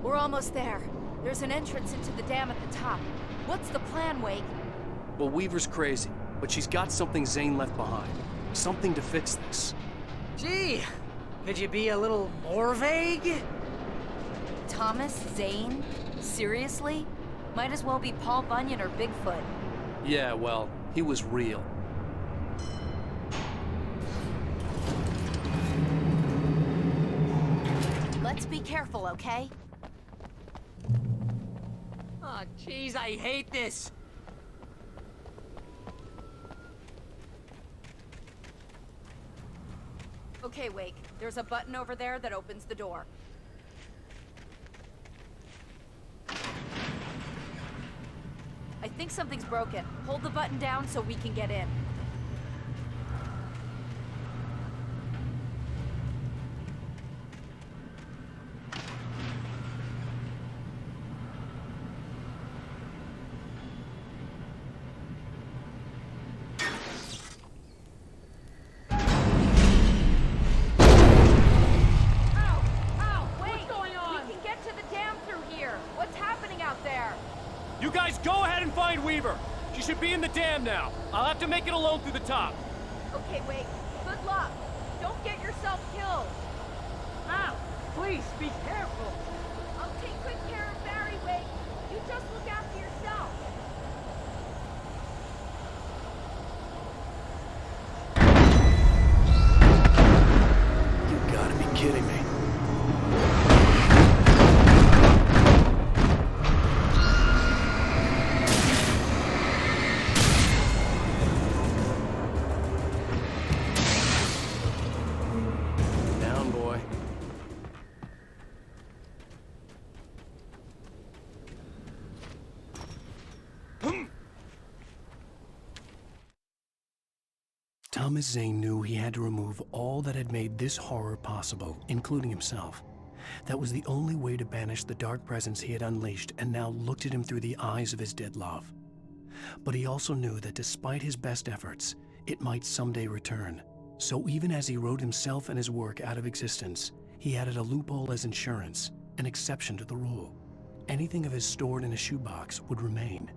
We're almost there. There's an entrance into the dam at the top. What's the plan, Wake? Well, Weaver's crazy, but she's got something Zane left behind. Something to fix this. Gee, could you be a little more vague? Thomas Zane? Seriously? Might as well be Paul Bunyan or Bigfoot. Yeah, well, he was real. Let's be careful, okay? Oh, jeez, I hate this. Okay, Wake. There's a button over there that opens the door. I think something's broken. Hold the button down so we can get in. You guys go ahead and find Weaver. She should be in the dam now. I'll have to make it alone through the top. Okay, wait. Good luck. Don't get yourself killed. Ow! Please, be careful. I'll take good care of Barry, Wake. You just look after yourself. You gotta be kidding me. Down, boy. Thomas Zane knew he had to remove all that had made this horror possible, including himself. That was the only way to banish the dark presence he had unleashed and now looked at him through the eyes of his dead love. But he also knew that despite his best efforts, it might someday return. So even as he wrote himself and his work out of existence, he added a loophole as insurance, an exception to the rule. Anything of his stored in a shoebox would remain.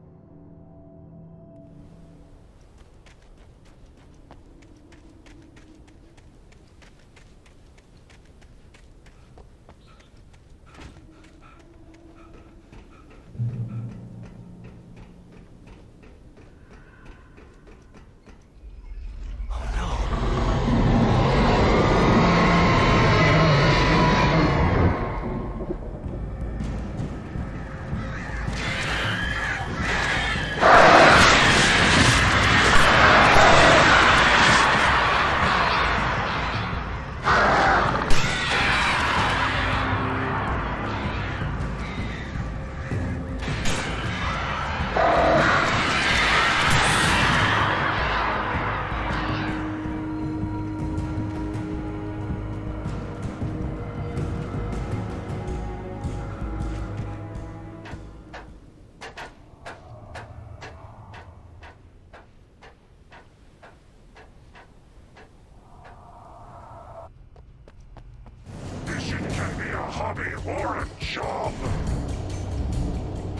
hobby or a job.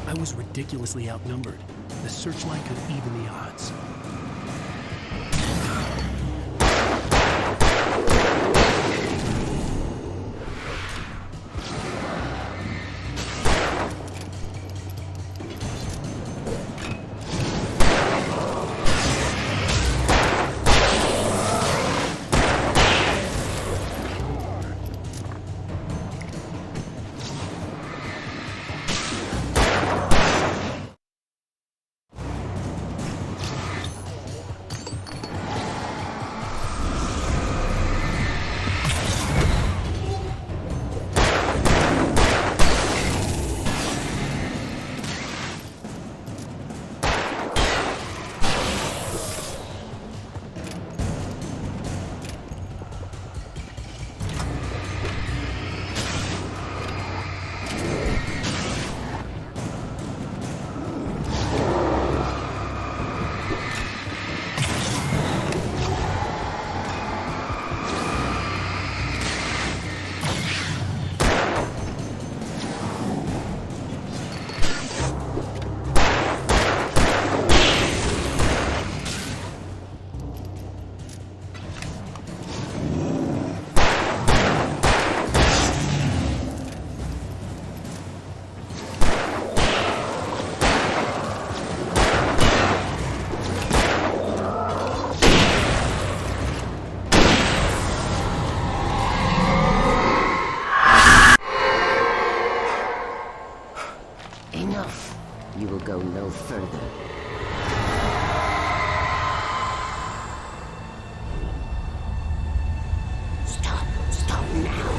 I was ridiculously outnumbered. The searchlight could even the odds. Enough. You will go no further. Stop. Stop now.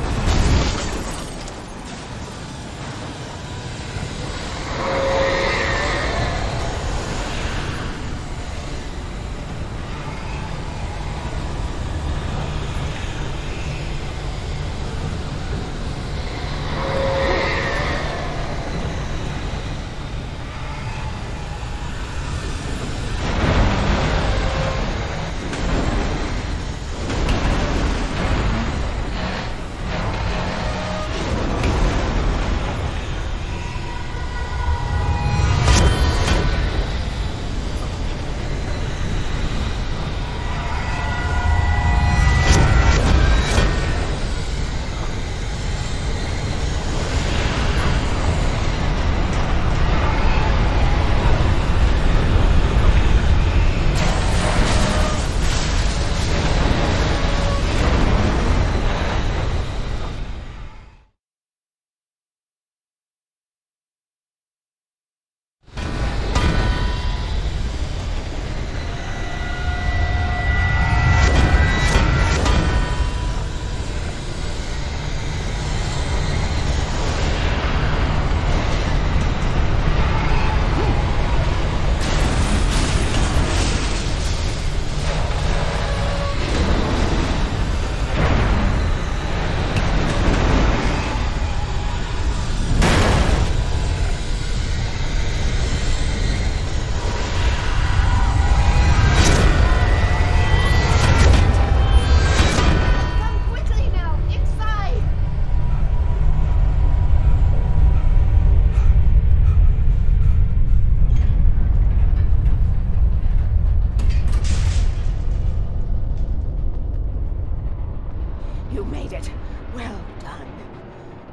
Well done.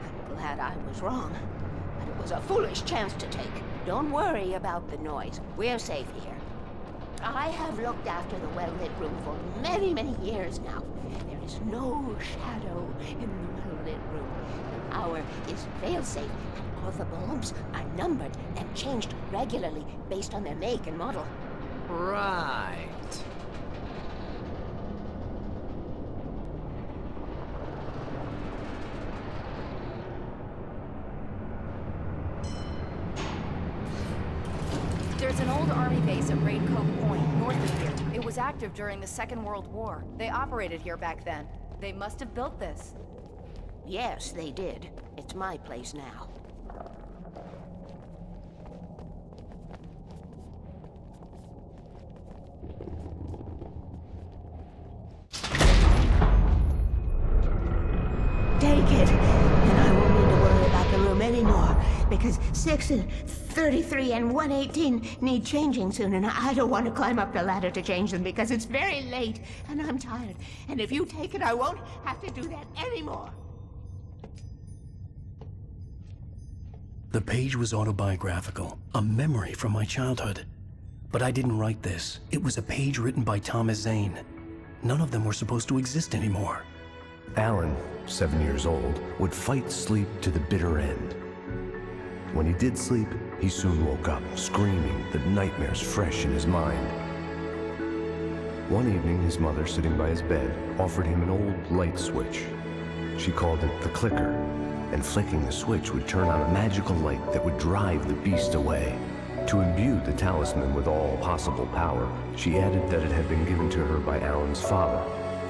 I'm glad I was wrong. But it was a foolish chance to take. Don't worry about the noise. We're safe here. I have looked after the well-lit room for many, many years now. There is no shadow in the well-lit room. The hour is fail-safe, and all the bulbs are numbered and changed regularly based on their make and model. Right. There's an old army base at Raincoat Point, north of here. It was active during the Second World War. They operated here back then. They must have built this. Yes, they did. It's my place now. Take it, and I won't need to worry about the room anymore, because 6 and 33 and 118 need changing soon, and I don't want to climb up the ladder to change them because it's very late, and I'm tired. And if you take it, I won't have to do that anymore. The page was autobiographical, a memory from my childhood. But I didn't write this. It was a page written by Thomas Zane. None of them were supposed to exist anymore. Alan, 7 years old, would fight sleep to the bitter end. When he did sleep, he soon woke up, screaming, the nightmares fresh in his mind. One evening, his mother, sitting by his bed, offered him an old light switch. She called it the clicker, and flicking the switch would turn on a magical light that would drive the beast away. To imbue the talisman with all possible power, she added that it had been given to her by Alan's father.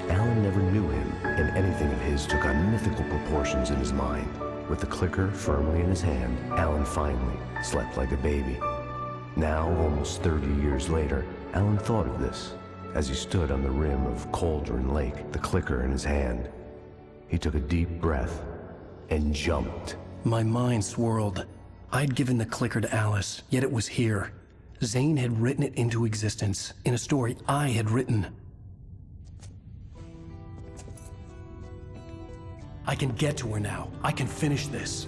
Alan never knew him, and anything of his took on mythical proportions in his mind. With the clicker firmly in his hand, Alan finally slept like a baby. Now, almost 30 years later, Alan thought of this as he stood on the rim of Cauldron Lake, the clicker in his hand. He took a deep breath and jumped. My mind swirled. I'd given the clicker to Alice, yet it was here. Zane had written it into existence in a story I had written. I can get to her now. I can finish this.